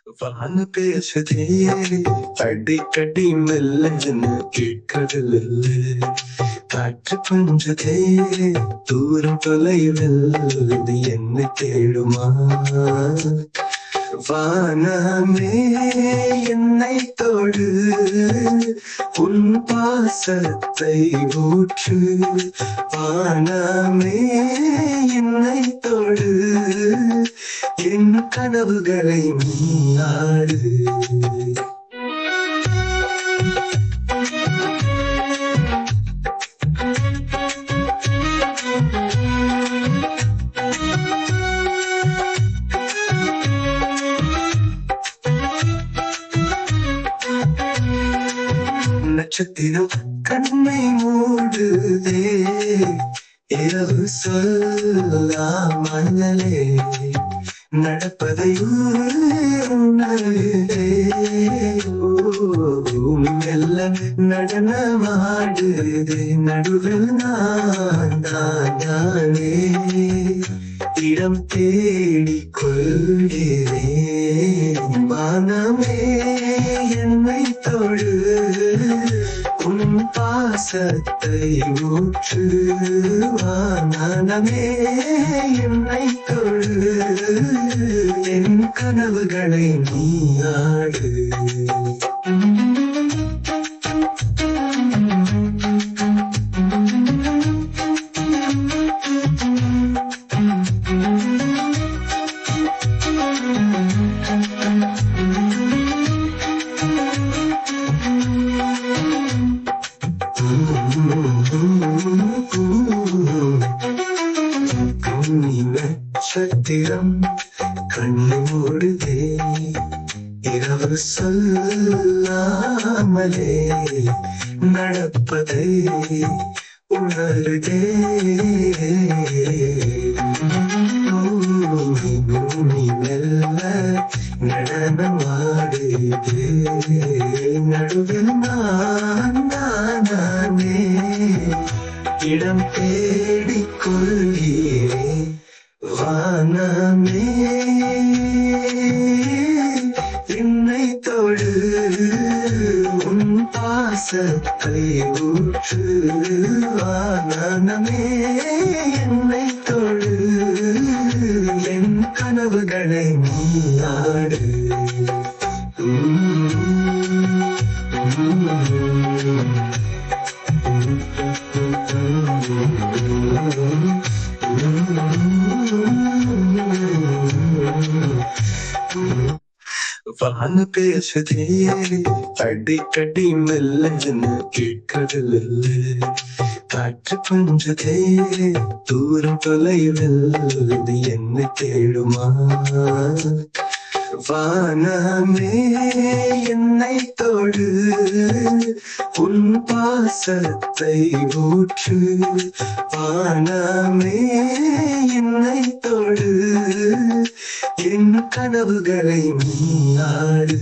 வான்னு பேசுதே அடிக்கடி மெல்லன்னு கேட்கதில்லை. காற்று கொஞ்சதே தூரம் தொலைவில் இது என்ன தேடுமா? வானமே என்னை தொடு, உன் பாசத்தை ஊற்று. வானமே என்னை தொடு, என் கனவுகளை நீயாடு. நட்சத்திரம் கண்ணை மூடுதே, இரவு சொல்லாமலே நடப்பதை உணருதே. பூமி மெல்ல நடனமாடுதே, நடுவில் நான் தானே இடம் தேடிக் கொள்கிறேன். வானமே என்னை தொடு, உன் பாசத்தை ஊற்று. வானமே என்னை தொடு, என் கனவுகளை நீயாடு. நட்சத்திரம் கண்ணை மூடுதே, இரவு சொல்லாமலே நடப்பதை உணருதே. பூமி மெல்ல நடனமாடுதே, நடுவில் நான் தானே இடம் தேடிக் கொள்கிறேன். வானமே என்னை தொடு, உன் பாசத்தை ஊற்று. வானமே என்னை தொடு, என் கனவுகளை நீயாடு. வான்னு பேசுதே அடிக்கடி மெல்லன்னு கேட்கதில்லை. காற்று கொஞ்சதே தூரம் தொலைவில் இது என்ன தேடுமா? வானமே என்னை தொடு, உன் பாசத்தை ஊற்று. வானமே என்னை தொடு, என் கனவுகளை நீயாடு.